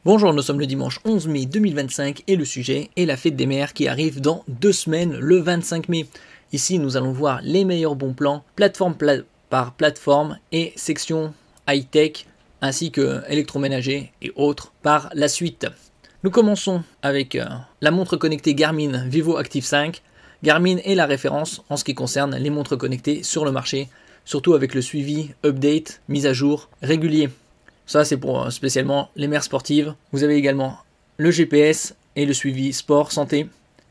Bonjour, nous sommes le dimanche 11 mai 2025 et le sujet est la fête des mères qui arrive dans 2 semaines, le 25 mai. Ici, nous allons voir les meilleurs bons plans, plateforme par plateforme et section high-tech, ainsi que électroménager et autres par la suite. Nous commençons avec la montre connectée Garmin Vivo Active 5. Garmin est la référence en ce qui concerne les montres connectées sur le marché, surtout avec le suivi, update, mise à jour régulier. Ça, c'est pour spécialement les mères sportives. Vous avez également le GPS et le suivi sport santé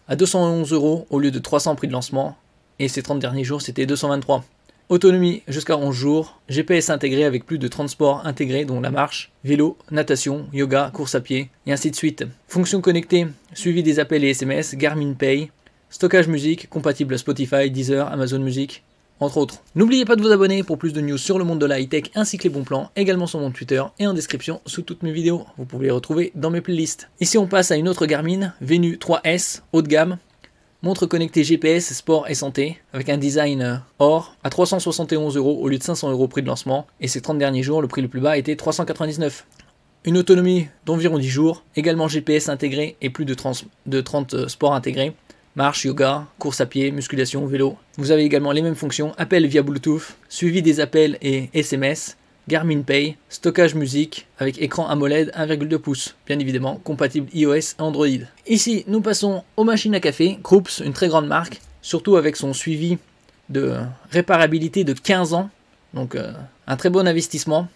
à 211 € au lieu de 300 prix de lancement. Et ces 30 derniers jours, c'était 223. Autonomie jusqu'à 11 jours. GPS intégré avec plus de 30 sports intégrés, dont la marche, vélo, natation, yoga, course à pied, et ainsi de suite. Fonction connectée, suivi des appels et SMS, Garmin Pay. Stockage musique, compatible Spotify, Deezer, Amazon Music, entre autres. N'oubliez pas de vous abonner pour plus de news sur le monde de la high-tech ainsi que les bons plans, également sur mon Twitter et en description sous toutes mes vidéos. Vous pouvez les retrouver dans mes playlists. Ici on passe à une autre Garmin, Venu 3S, haut de gamme. Montre connectée GPS, sport et santé, avec un design or à 371 € au lieu de 500 € prix de lancement. Et ces 30 derniers jours, le prix le plus bas était 399. Une autonomie d'environ 10 jours, également GPS intégré et plus de 30 sports intégrés. Marche, yoga, course à pied, musculation, vélo. Vous avez également les mêmes fonctions, appel via Bluetooth, suivi des appels et SMS, Garmin Pay, stockage musique avec écran AMOLED 1,2 pouces, bien évidemment compatible iOS et Android. Ici, nous passons aux machines à café, Krups, une très grande marque, surtout avec son suivi de réparabilité de 15 ans, donc un très bon investissement,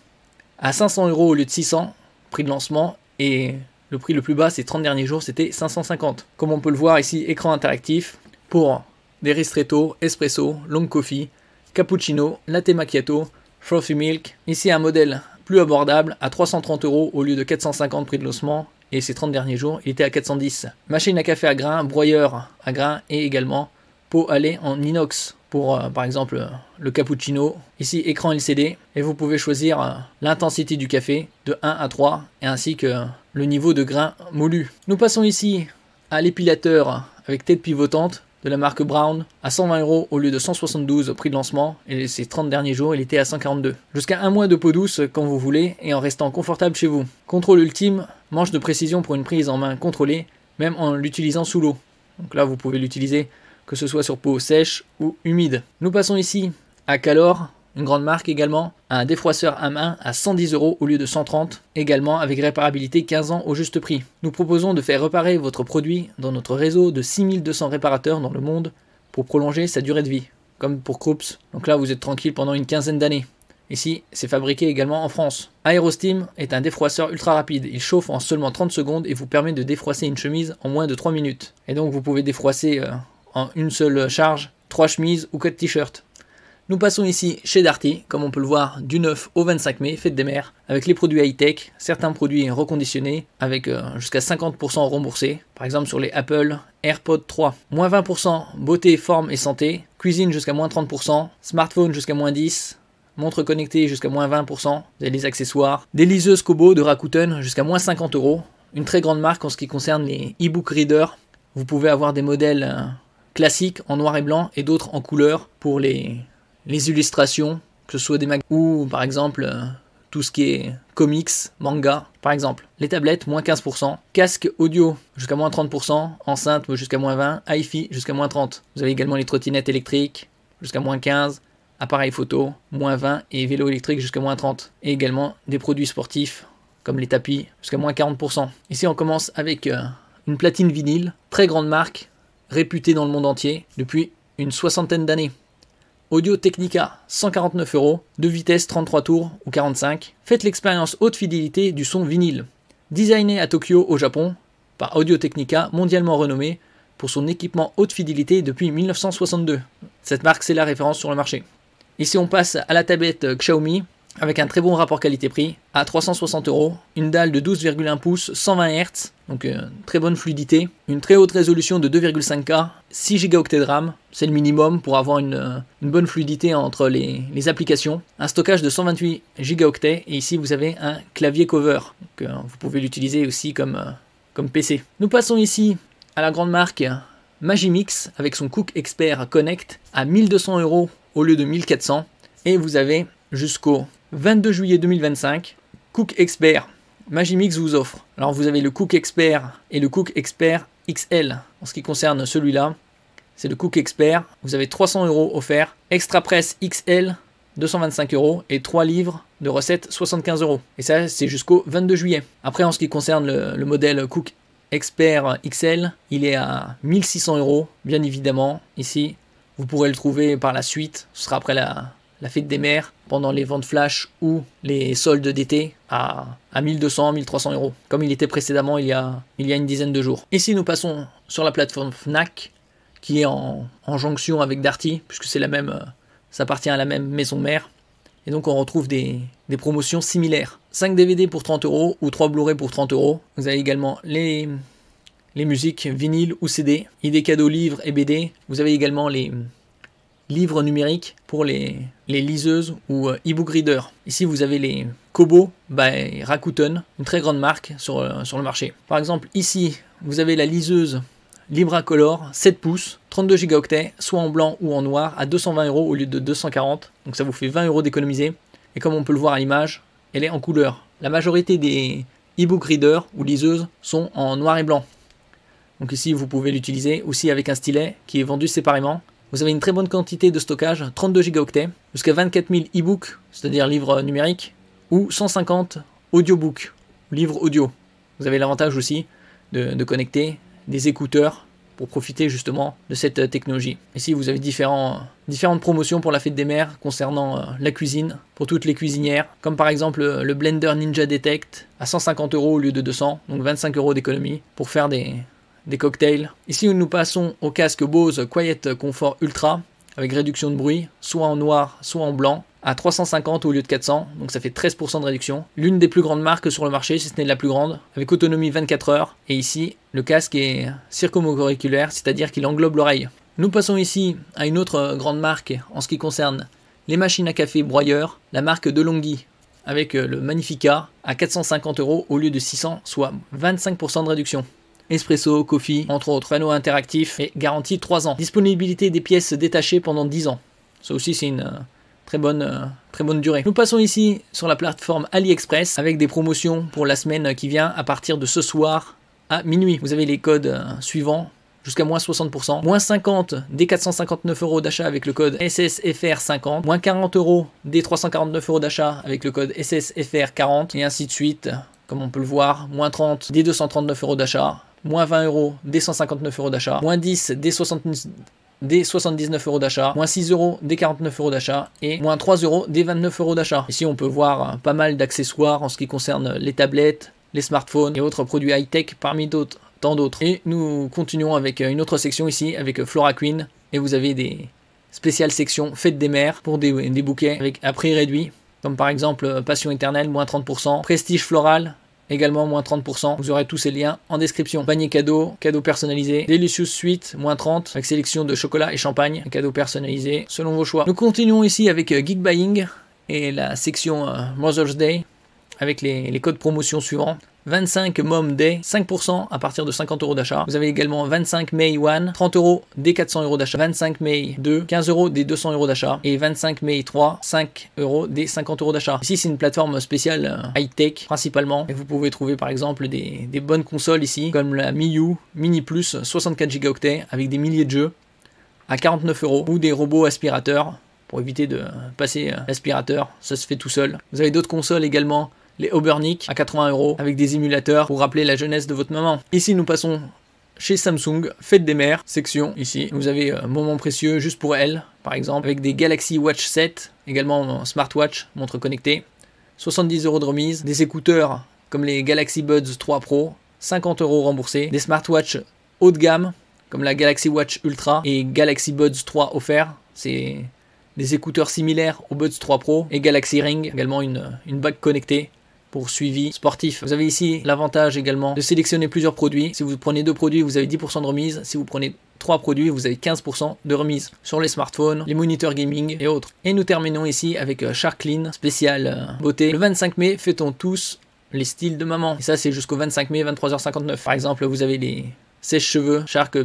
à 500 € au lieu de 600, prix de lancement, et le prix le plus bas ces 30 derniers jours, c'était 550. Comme on peut le voir ici, écran interactif pour des ristretto, espresso, long coffee, cappuccino, latte macchiato, frothy milk. Ici un modèle plus abordable à 330 € au lieu de 450 prix de lancement. Et ces 30 derniers jours, il était à 410. Machine à café à grains, broyeur à grains et également pot à lait en inox pour par exemple le cappuccino. Ici écran LCD et vous pouvez choisir l'intensité du café de 1 à 3 et ainsi que le niveau de grains moulu. Nous passons ici à l'épilateur avec tête pivotante de la marque Brown à 120 € au lieu de 172 prix de lancement et ces 30 derniers jours il était à 142. Jusqu'à un mois de peau douce quand vous voulez et en restant confortable chez vous. Contrôle ultime, manche de précision pour une prise en main contrôlée même en l'utilisant sous l'eau. Donc là vous pouvez l'utiliser que ce soit sur peau sèche ou humide. Nous passons ici à Calor, une grande marque également, un défroisseur à main à 110 € au lieu de 130, également avec réparabilité 15 ans au juste prix. Nous proposons de faire réparer votre produit dans notre réseau de 6200 réparateurs dans le monde pour prolonger sa durée de vie, comme pour Krups. Donc là vous êtes tranquille pendant une quinzaine d'années. Ici, c'est fabriqué également en France. Aerosteam est un défroisseur ultra rapide. Il chauffe en seulement 30 secondes et vous permet de défroisser une chemise en moins de 3 minutes. Et donc vous pouvez défroisser en une seule charge, 3 chemises ou 4 t-shirts. Nous passons ici chez Darty, comme on peut le voir, du 9 au 25 mai, fête des mères, avec les produits high-tech, certains produits reconditionnés, avec jusqu'à 50% remboursés, par exemple sur les Apple AirPods 3. Moins 20%, beauté, forme et santé, cuisine jusqu'à moins 30%, smartphone jusqu'à moins 10%, montre connectée jusqu'à moins 20%, vous avez les accessoires, des liseuses Kobo de Rakuten jusqu'à moins 50 €, une très grande marque en ce qui concerne les e-book readers. Vous pouvez avoir des modèles classiques en noir et blanc et d'autres en couleur pour les illustrations, que ce soit des magazines ou par exemple tout ce qui est comics, manga par exemple. Les tablettes, moins 15%, casque audio jusqu'à moins 30%, enceinte jusqu'à moins 20%, hi-fi jusqu'à moins 30%. Vous avez également les trottinettes électriques jusqu'à moins 15%, appareil photo, moins 20% et vélo électrique jusqu'à moins 30%. Et également des produits sportifs comme les tapis jusqu'à moins 40%. Ici on commence avec une platine vinyle, très grande marque, réputée dans le monde entier depuis une soixantaine d'années. Audio Technica, 149 €, 2 vitesses 33 tours ou 45. Faites l'expérience haute fidélité du son vinyle. Designé à Tokyo au Japon par Audio Technica, mondialement renommé pour son équipement haute fidélité depuis 1962. Cette marque c'est la référence sur le marché. Ici on passe à la tablette Xiaomi avec un très bon rapport qualité-prix à 360 €, une dalle de 12,1 pouces, 120 Hz, donc très bonne fluidité, une très haute résolution de 2,5K, 6 Go de RAM, c'est le minimum pour avoir une bonne fluidité entre les applications, un stockage de 128 Go et ici vous avez un clavier cover, donc vous pouvez l'utiliser aussi comme PC. Nous passons ici à la grande marque Magimix avec son Cook Expert Connect à 1200 € au lieu de 1400 et vous avez jusqu'au 22 juillet 2025, Cook Expert Magimix vous offre. Alors vous avez le Cook Expert et le Cook Expert XL. En ce qui concerne celui-là, c'est le Cook Expert. Vous avez 300 € offerts. Extra Press XL, 225 € et 3 livres de recettes, 75 €. Et ça, c'est jusqu'au 22 juillet. Après, en ce qui concerne le modèle Cook Expert XL, il est à 1600 €. Bien évidemment, ici, vous pourrez le trouver par la suite. Ce sera après la fête des mères, pendant les ventes flash ou les soldes d'été à 1200, 1300 €, comme il était précédemment il y a une dizaine de jours. Ici, nous passons sur la plateforme Fnac, qui est en jonction avec Darty, puisque c'est la même, ça appartient à la même maison mère. Et donc, on retrouve des promotions similaires. 5 DVD pour 30 € ou 3 Blu-ray pour 30 €. Vous avez également les musiques vinyle ou CD, idées cadeaux, livres et BD. Vous avez également les livres numériques pour les liseuses ou e-book reader. Ici, vous avez les Kobo by Rakuten, une très grande marque sur le marché. Par exemple, ici, vous avez la liseuse Libracolor 7 pouces, 32 gigaoctets, soit en blanc ou en noir, à 220 € au lieu de 240. Donc ça vous fait 20 € d'économiser. Et comme on peut le voir à l'image, elle est en couleur. La majorité des e-book readers ou liseuses sont en noir et blanc. Donc ici, vous pouvez l'utiliser aussi avec un stylet qui est vendu séparément. Vous avez une très bonne quantité de stockage, 32 gigaoctets, jusqu'à 24 000 e-books, c'est-à-dire livres numériques, ou 150 audiobooks, livres audio. Vous avez l'avantage aussi de connecter des écouteurs pour profiter justement de cette technologie. Ici, vous avez différentes promotions pour la fête des mères concernant la cuisine, pour toutes les cuisinières, comme par exemple le Blender Ninja Detect à 150 € au lieu de 200, donc 25 € d'économie pour faire des cocktails. Ici, nous passons au casque Bose Quiet Comfort Ultra avec réduction de bruit, soit en noir, soit en blanc, à 350 au lieu de 400, donc ça fait 13% de réduction. L'une des plus grandes marques sur le marché, si ce n'est la plus grande, avec autonomie 24 heures. Et ici, le casque est circumauriculaire, c'est-à-dire qu'il englobe l'oreille. Nous passons ici à une autre grande marque en ce qui concerne les machines à café broyeurs, la marque DeLonghi, avec le Magnifica à 450 € au lieu de 600, soit 25% de réduction. Espresso, Coffee, entre autres, panneaux interactifs et garantie 3 ans. Disponibilité des pièces détachées pendant 10 ans. Ça aussi, c'est une très bonne durée. Nous passons ici sur la plateforme AliExpress avec des promotions pour la semaine qui vient à partir de ce soir à minuit. Vous avez les codes suivants jusqu'à moins 60%, moins 50 des 459 € d'achat avec le code SSFR50, moins 40 € des 349 € d'achat avec le code SSFR40 et ainsi de suite. Comme on peut le voir, moins 30 des 239 € d'achat, moins 20 € des 159 € d'achat, moins 10 des 79 € d'achat, moins 6 € des 49 € d'achat et moins 3 € des 29 € d'achat. Ici, on peut voir pas mal d'accessoires en ce qui concerne les tablettes, les smartphones et autres produits high-tech parmi tant d'autres. Et nous continuons avec une autre section ici avec Flora Queen et vous avez des spéciales sections fêtes des mères pour des bouquets avec à prix réduit, comme par exemple Passion éternelle, moins 30%, Prestige floral, également moins 30%. Vous aurez tous ces liens en description. Panier cadeau, cadeau personnalisé, Delicious Suite, moins 30, avec sélection de chocolat et champagne, cadeau personnalisé selon vos choix. Nous continuons ici avec Geek Buying et la section Mother's Day avec les codes promotion suivants. 25 Mom Day, 5% à partir de 50 € d'achat. Vous avez également 25 May 1, 30 € des 400 € d'achat. 25 May 2, 15 € des 200 € d'achat. Et 25 May 3, 5 € des 50 € d'achat. Ici, c'est une plateforme spéciale high-tech principalement. Et vous pouvez trouver par exemple des bonnes consoles ici, comme la Miu Mini Plus 64 gigaoctets avec des milliers de jeux à 49 € ou des robots aspirateurs pour éviter de passer l'aspirateur. Ça se fait tout seul. Vous avez d'autres consoles également. Les Obernic à 80 € avec des émulateurs pour rappeler la jeunesse de votre maman. Ici, nous passons chez Samsung, fête des mères, section ici. Vous avez moment précieux juste pour elle, par exemple, avec des Galaxy Watch 7, également smartwatch, montre connectée. 70 € de remise, des écouteurs comme les Galaxy Buds 3 Pro, 50 € remboursés, des smartwatches haut de gamme comme la Galaxy Watch Ultra et Galaxy Buds 3 offerts. C'est des écouteurs similaires aux Buds 3 Pro et Galaxy Ring, également une bague connectée pour suivi sportif. Vous avez ici l'avantage également de sélectionner plusieurs produits. Si vous prenez 2 produits, vous avez 10% de remise. Si vous prenez 3 produits, vous avez 15% de remise sur les smartphones, les moniteurs gaming et autres. Et nous terminons ici avec Shark Clean, spécial beauté. Le 25 mai, fêtons tous les styles de maman. Et ça, c'est jusqu'au 25 mai, 23h59. Par exemple, vous avez les sèche-cheveux Shark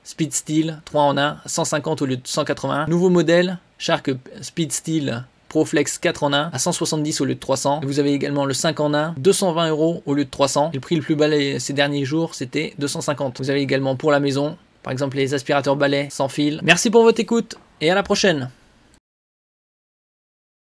Speed Steel 3 en 1, 150 au lieu de 180. Nouveau modèle, Shark Speed Steel ProFlex 4 en 1 à 170 au lieu de 300. Et vous avez également le 5 en 1, 220 € au lieu de 300. Et le prix le plus bas ces derniers jours, c'était 250. Vous avez également pour la maison, par exemple les aspirateurs balais sans fil. Merci pour votre écoute et à la prochaine.